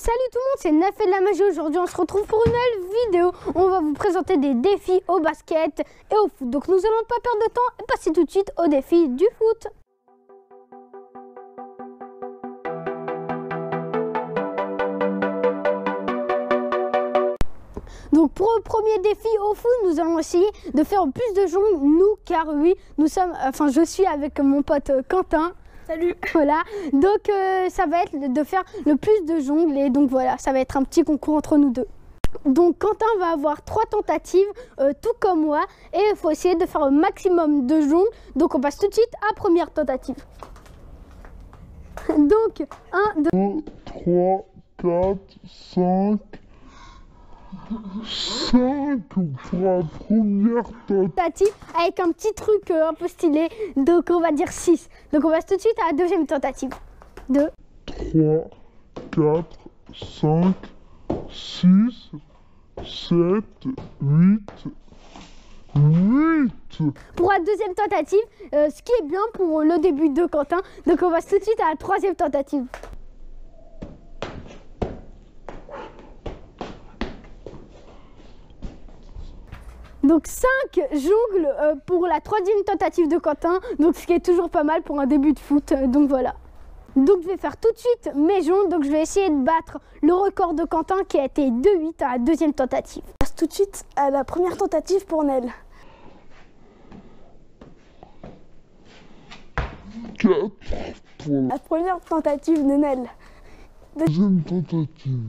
Salut tout le monde, c'est Nef et de la magie. Aujourd'hui on se retrouve pour une nouvelle vidéo. On va vous présenter des défis au basket et au foot. Donc nous allons pas perdre de temps et passer tout de suite au défi du foot. Donc pour le premier défi au foot, nous allons essayer de faire plus de jongles, nous, car oui, nous sommes, je suis avec mon pote Quentin. Salut. Voilà, donc ça va être de faire le plus de jongles et donc voilà, ça va être un petit concours entre nous deux. Donc Quentin va avoir 3 tentatives, tout comme moi, et il faut essayer de faire un maximum de jongles. Donc on passe tout de suite à la première tentative. Donc 1, 2, 3, 4, 5 pour la première tentative avec un petit truc un peu stylé, donc on va dire 6. Donc on passe tout de suite à la deuxième tentative. 2, 3, 4, 5, 6, 7, 8. Pour la deuxième tentative, ce qui est bien pour le début de Quentin. Donc on passe tout de suite à la troisième tentative. Donc 5 jongles pour la troisième tentative de Quentin, donc ce qui est toujours pas mal pour un début de foot, donc voilà. Donc je vais faire tout de suite mes jongles, donc je vais essayer de battre le record de Quentin qui a été 2-8 à la deuxième tentative. On passe tout de suite à la première tentative pour Nel. 4 pour La première tentative de Nel. la deuxième tentative.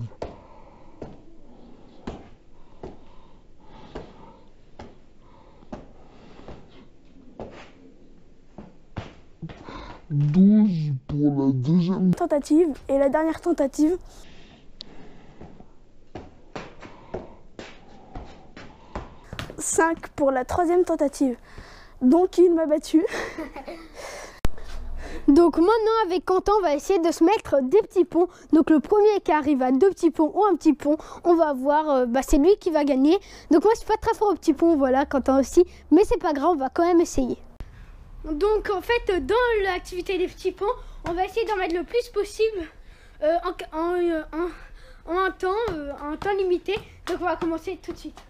12 pour la deuxième Tentative et la dernière tentative. 5 pour la troisième tentative. Donc il m'a battu. Donc maintenant avec Quentin, on va essayer de se mettre des petits ponts. Donc le premier qui arrive à 2 petits ponts ou un petit pont, on va voir, c'est lui qui va gagner. Donc moi je suis pas très fort au petit pont, voilà, Quentin aussi. Mais c'est pas grave, on va quand même essayer. Donc en fait dans l'activité des petits ponts, on va essayer d'en mettre le plus possible en un temps limité. Donc on va commencer tout de suite.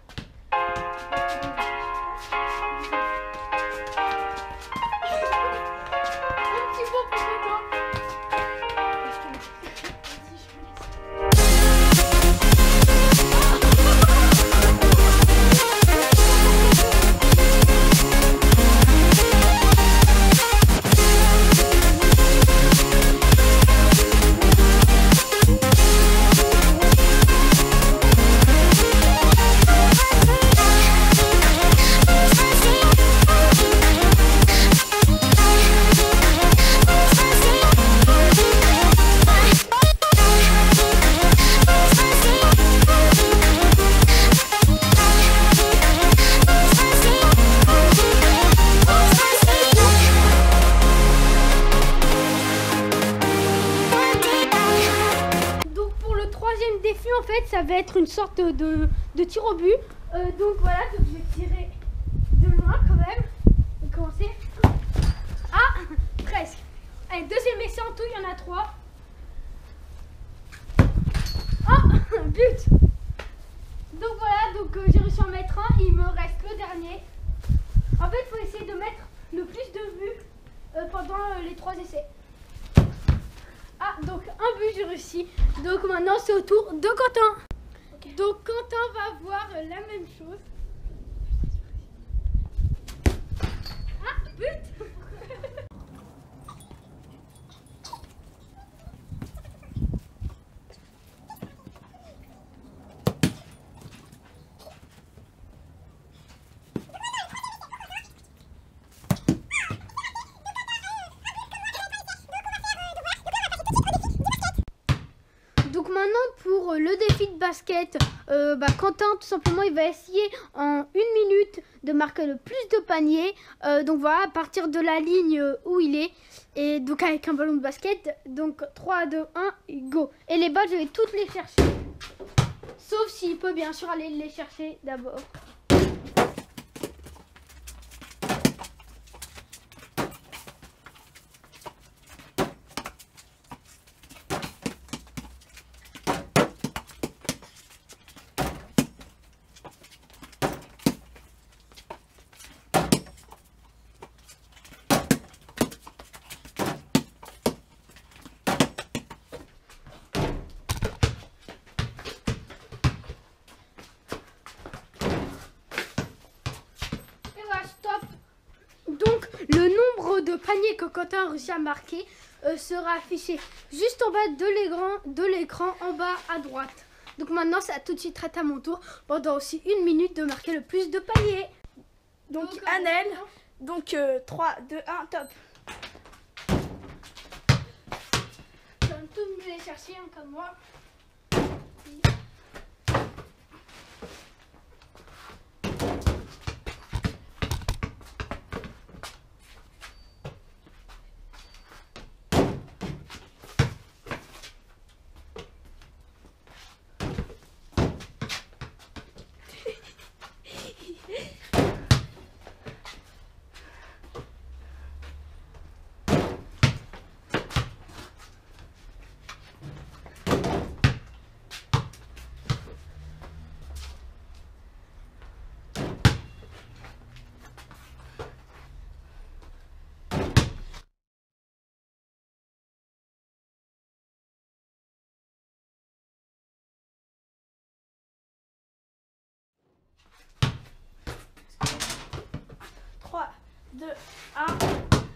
En fait, ça va être une sorte de tir au but. Donc voilà, donc je vais tirer de loin quand même. On va commencer. Ah, presque. Allez, deuxième essai en tout, il y en a 3. Oh, but. Donc voilà, donc j'ai réussi à en mettre un. Il me reste le dernier. En fait, il faut essayer de mettre le plus de buts pendant les 3 essais. Ah, donc un but, j'ai réussi. Donc maintenant, c'est au tour de Quentin. Okay. Donc Quentin va voir la même chose. Ah, but. Donc maintenant pour le défi de basket, Quentin tout simplement il va essayer en 1 minute de marquer le plus de paniers. Donc voilà, à partir de la ligne où il est. Et donc avec un ballon de basket. Donc 3, 2, 1, go. Et les balles je vais toutes les chercher. Sauf s'il peut bien sûr aller les chercher d'abord. panier que Quentin a réussi à marquer sera affiché juste en bas de l'écran en bas à droite. Donc maintenant, ça tout de suite être à mon tour pendant aussi 1 minute de marquer le plus de paniers. Donc Annelle, donc 3, 2, 1, top. Je vais tout les chercher comme moi.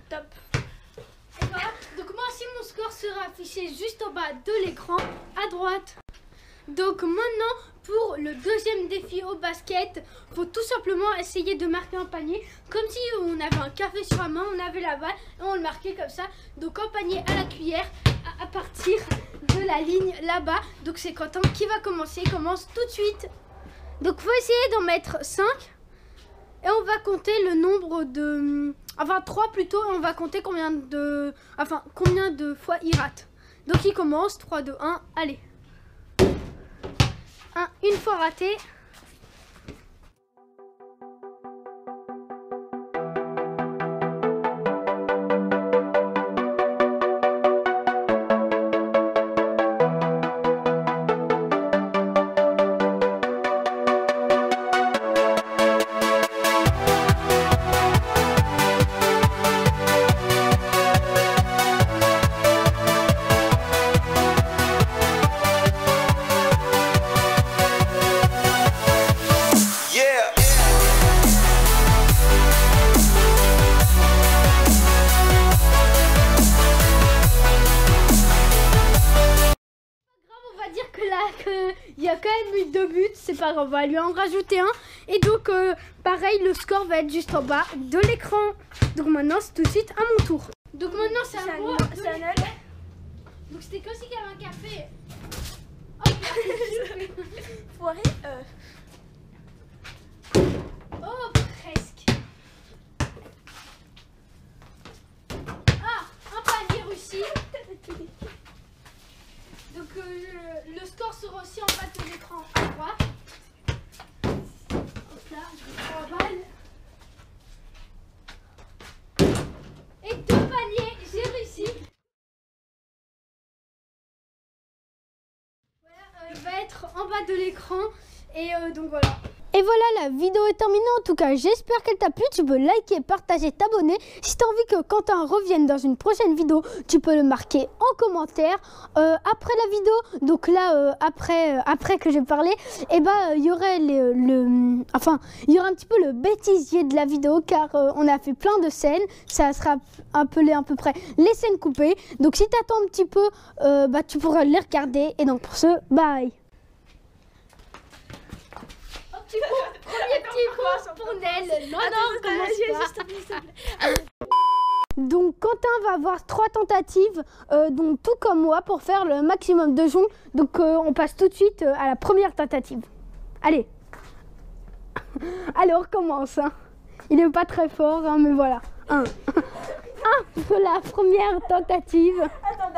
Top. Et voilà, donc moi aussi mon score sera affiché juste en bas de l'écran à droite. Donc maintenant pour le deuxième défi au basket, faut tout simplement essayer de marquer un panier comme si on avait un café sur la main, on avait la balle et on le marquait comme ça. Donc un panier à la cuillère à partir de la ligne là-bas. Donc c'est Quentin qui va commencer, il commence tout de suite. Donc faut essayer d'en mettre 5. Et on va compter le nombre de... Enfin 3 plutôt, et on va compter combien de fois il rate. Donc il commence, 3, 2, 1, allez. Une fois raté. Il y a quand même eu 2 buts, c'est pas grave, on va lui en rajouter un. Et donc pareil, le score va être juste en bas de l'écran. Donc maintenant c'est tout de suite à mon tour. Donc maintenant c'est à moi. C'est Annelle. Donc c'était comme si il y avait un café. Oh, Foiré. Oh presque. Ah, un panier réussi. Donc le score sera aussi en bas de l'écran à droite. Hop là, je prends la balle. Et 2 paniers, j'ai réussi. Voilà, il va être en bas de l'écran. Et donc voilà. Et voilà, la vidéo est terminée. En tout cas, j'espère qu'elle t'a plu. Tu peux liker, partager, t'abonner. Si tu as envie que Quentin revienne dans une prochaine vidéo, tu peux le marquer en commentaire. Après la vidéo, donc là, après que j'ai parlé, et il y aurait il y aura un petit peu le bêtisier de la vidéo, car on a fait plein de scènes. Ça sera appelé à peu près les scènes coupées. Donc si tu attends un petit peu, tu pourras les regarder. Et donc pour ce, bye. Premier petit point pour Nel. Non, commence pas. Donc Quentin va avoir 3 tentatives, donc tout comme moi, pour faire le maximum de jongles. Donc on passe tout de suite à la première tentative. Allez. Allez, on recommence. Hein. Il n'est pas très fort, hein, mais voilà. Pour la première tentative. Attends,